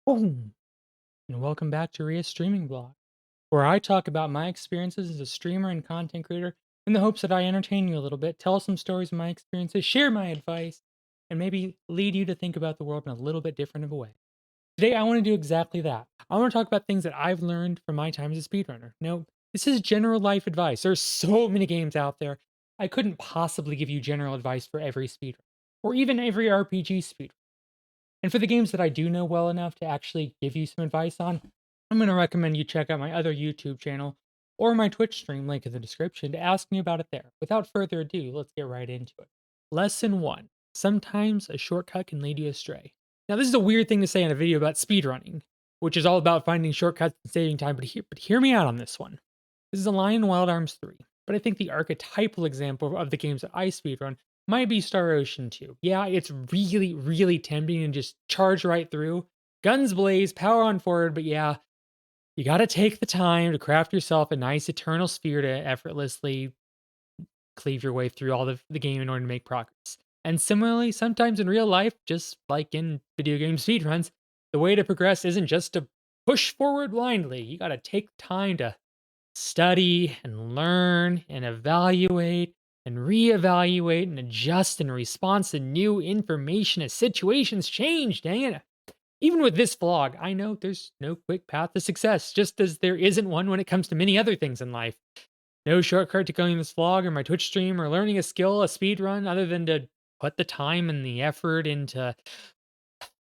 Boom! And welcome back to Ria's streaming blog, where I talk about my experiences as a streamer and content creator in the hopes that I entertain you a little bit, tell some stories of my experiences, share my advice, and maybe lead you to think about the world in a little bit different of a way. Today, I want to do exactly that. I want to talk about things that I've learned from my time as a speedrunner. Now, this is general life advice. There's so many games out there. I couldn't possibly give you general advice for every speedrun, or even every RPG speedrun. And for the games that I do know well enough to actually give you some advice on, I'm going to recommend you check out my other YouTube channel or my Twitch stream link in the description to ask me about it there. Without further ado, let's get right into it. Lesson 1. Sometimes a shortcut can lead you astray. Now, this is a weird thing to say in a video about speedrunning, which is all about finding shortcuts and saving time, but hear me out on this one. This is a Lion in Wild Arms 3, but I think the archetypal example of the games that I speedrun might be Star Ocean 2. Yeah, it's really, really tempting and just charge right through. Guns blaze, power on forward, but yeah, you gotta take the time to craft yourself a nice eternal sphere to effortlessly cleave your way through all the game in order to make progress. And similarly, sometimes in real life, just like in video game speedruns, the way to progress isn't just to push forward blindly. You gotta take time to study and learn and evaluate and reevaluate and adjust in response to new information as situations change. Dang it. Even with this vlog, I know there's no quick path to success, just as there isn't one when it comes to many other things in life. No shortcut to going this vlog or my Twitch stream or learning a skill, a speed run, other than to put the time and the effort into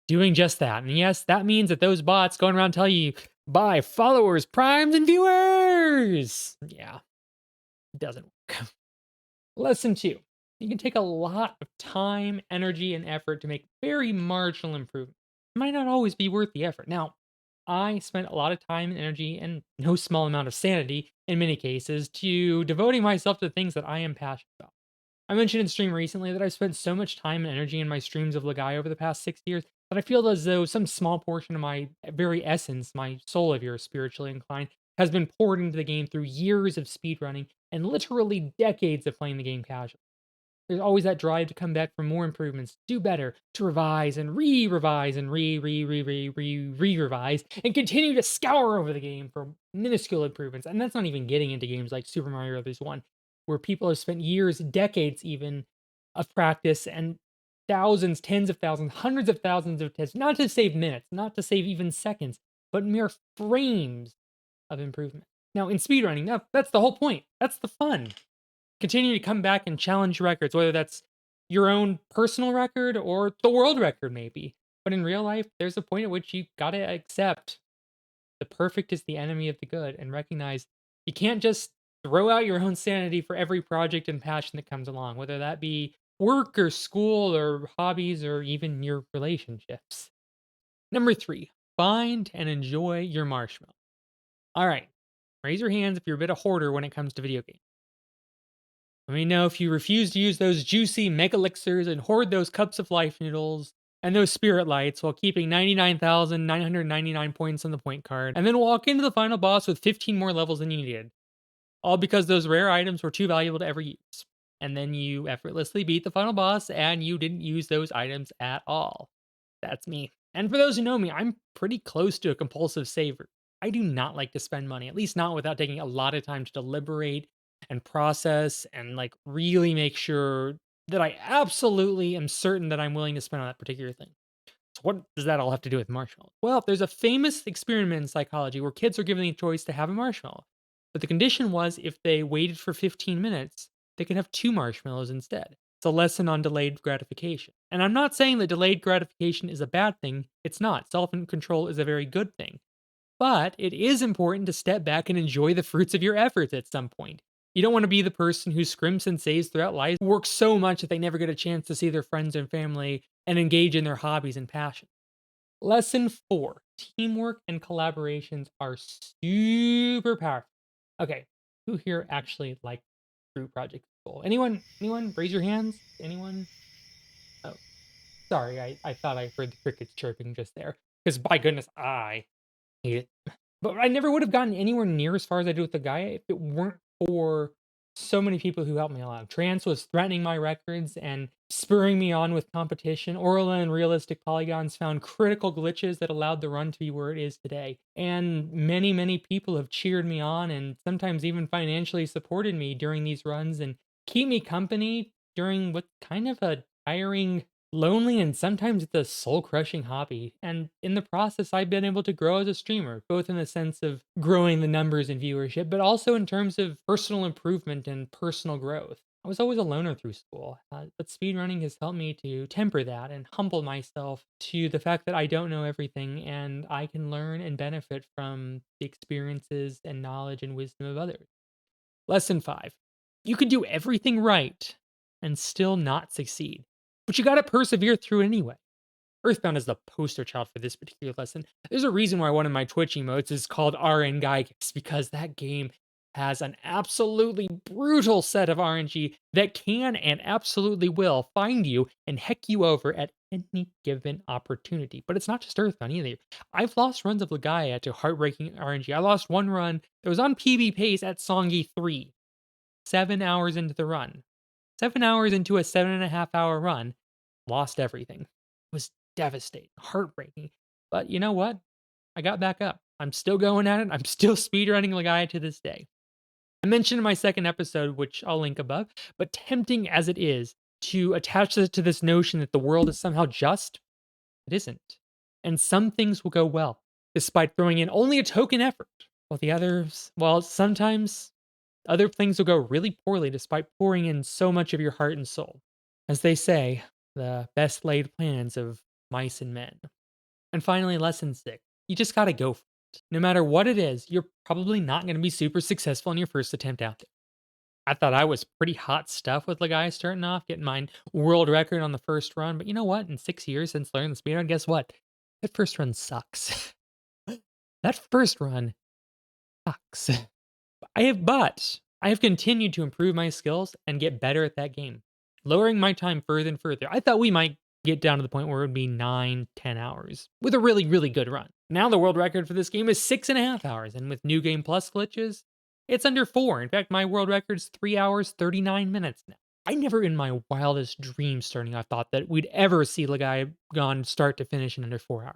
doing just that. And yes, that means that those bots going around telling you, buy followers, primes, and viewers. Yeah, it doesn't work. Lesson 2. You can take a lot of time, energy, and effort to make very marginal improvements. It might not always be worth the effort. Now, I spent a lot of time and energy and no small amount of sanity in many cases to devoting myself to the things that I am passionate about. I mentioned in stream recently that I've spent so much time and energy in my streams of Lagai over the past 6 years that I feel as though some small portion of my very essence, my soul, if you're spiritually inclined, has been poured into the game through years of speedrunning and literally decades of playing the game casually. There's always that drive to come back for more improvements, do better, to revise and re-revise and re-revise, and continue to scour over the game for minuscule improvements. And that's not even getting into games like Super Mario Brothers 1, where people have spent years, decades even, of practice and thousands, tens of thousands, hundreds of thousands of tests, not to save minutes, not to save even seconds, but mere frames of improvement. Now, in speedrunning, that's the whole point. That's the fun. Continue to come back and challenge records, whether that's your own personal record or the world record, maybe. But in real life, there's a point at which you gotta accept the perfect is the enemy of the good and recognize you can't just throw out your own sanity for every project and passion that comes along, whether that be work or school or hobbies or even your relationships. Number 3, find and enjoy your marshmallow. All right, raise your hands if you're a bit of hoarder when it comes to video games. Let me know if you refuse to use those juicy mega elixirs and hoard those cups of life noodles and those spirit lights while keeping 99,999 points on the point card, and then walk into the final boss with 15 more levels than you needed. All because those rare items were too valuable to ever use. And then you effortlessly beat the final boss and you didn't use those items at all. That's me. And for those who know me, I'm pretty close to a compulsive saver. I do not like to spend money, at least not without taking a lot of time to deliberate and process and like really make sure that I absolutely am certain that I'm willing to spend on that particular thing. So what does that all have to do with marshmallows? Well, there's a famous experiment in psychology where kids are given the choice to have a marshmallow. But the condition was if they waited for 15 minutes, they could have two marshmallows instead. It's a lesson on delayed gratification. And I'm not saying that delayed gratification is a bad thing. It's not. Self control is a very good thing. But it is important to step back and enjoy the fruits of your efforts at some point. You don't want to be the person who scrimps and saves throughout life, works so much that they never get a chance to see their friends and family and engage in their hobbies and passions. Lesson 4. Teamwork and collaborations are super powerful. Okay, who here actually like group project goal? Anyone? Anyone? Raise your hands. Anyone? Oh, sorry. I thought I heard the crickets chirping just there. Because by goodness, I hate it. But I never would have gotten anywhere near as far as I do with the guy if it weren't for so many people who helped me along. Trance was threatening my records and spurring me on with competition. Orla and Realistic Polygons found critical glitches that allowed the run to be where it is today. And many, many people have cheered me on and sometimes even financially supported me during these runs and keep me company during what's kind of a tiring, lonely, and sometimes it's a soul crushing hobby. And in the process, I've been able to grow as a streamer, both in the sense of growing the numbers and viewership, but also in terms of personal improvement and personal growth. I was always a loner through school, but speedrunning has helped me to temper that and humble myself to the fact that I don't know everything and I can learn and benefit from the experiences and knowledge and wisdom of others. Lesson 5. You can do everything right and still not succeed, but you gotta persevere through anyway. Earthbound is the poster child for this particular lesson. There's a reason why one of my Twitch emotes is called RN Gygas, because that game has an absolutely brutal set of RNG that can and absolutely will find you and heck you over at any given opportunity. But it's not just Earthbound either. I've lost runs of Legaia to heartbreaking RNG. I lost one run that was on PB pace at Songi 3, 7 hours into the run. 7 hours into a 7.5 hour run, lost everything. It was devastating, heartbreaking. But you know what? I got back up. I'm still going at it. I'm still speedrunning Legaia to this day. I mentioned in my second episode, which I'll link above, but tempting as it is to attach this to this notion that the world is somehow just, it isn't. And some things will go well, despite throwing in only a token effort, while the others, well, sometimes other things will go really poorly despite pouring in so much of your heart and soul. As they say, the best laid plans of mice and men. And finally, lesson 6. You just gotta go for it. No matter what it is, you're probably not gonna be super successful in your first attempt out there. I thought I was pretty hot stuff with Legaia starting off, getting my world record on the first run. But you know what? In 6 years since learning the speedrun, guess what? That first run sucks. That first run sucks. I have continued to improve my skills and get better at that game, lowering my time further and further. I thought we might get down to the point where it would be 9, 10 hours with a really, really good run. Now the world record for this game is 6.5 hours, and with New Game Plus glitches, it's under 4. In fact, my world record's 3 hours, 39 minutes now. I never in my wildest dreams starting I thought that we'd ever see Legaia gone start to finish in under 4 hours.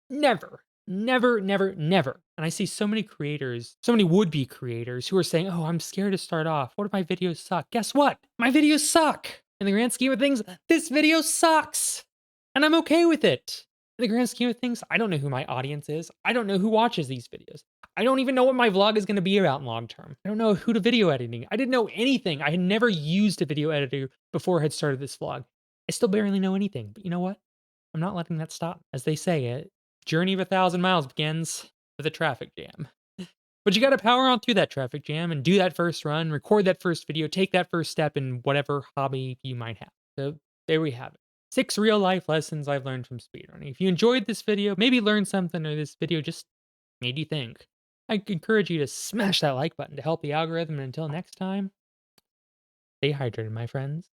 Never. Never, never, never. And I see so many creators, so many would-be creators who are saying, "Oh, I'm scared to start off. What if my videos suck?" Guess what? My videos suck. In the grand scheme of things, this video sucks. And I'm okay with it. In the grand scheme of things, I don't know who my audience is. I don't know who watches these videos. I don't even know what my vlog is going to be about in long term. I don't know who to video editing. I didn't know anything. I had never used a video editor before I had started this vlog. I still barely know anything. But you know what? I'm not letting that stop. As they say, journey of 1,000 miles begins with a traffic jam. But you gotta power on through that traffic jam and do that first run, record that first video, take that first step in whatever hobby you might have. So there we have it. 6 real life lessons I've learned from speedrunning. If you enjoyed this video, maybe learned something or this video just made you think, I encourage you to smash that like button to help the algorithm. And until next time, stay hydrated, my friends.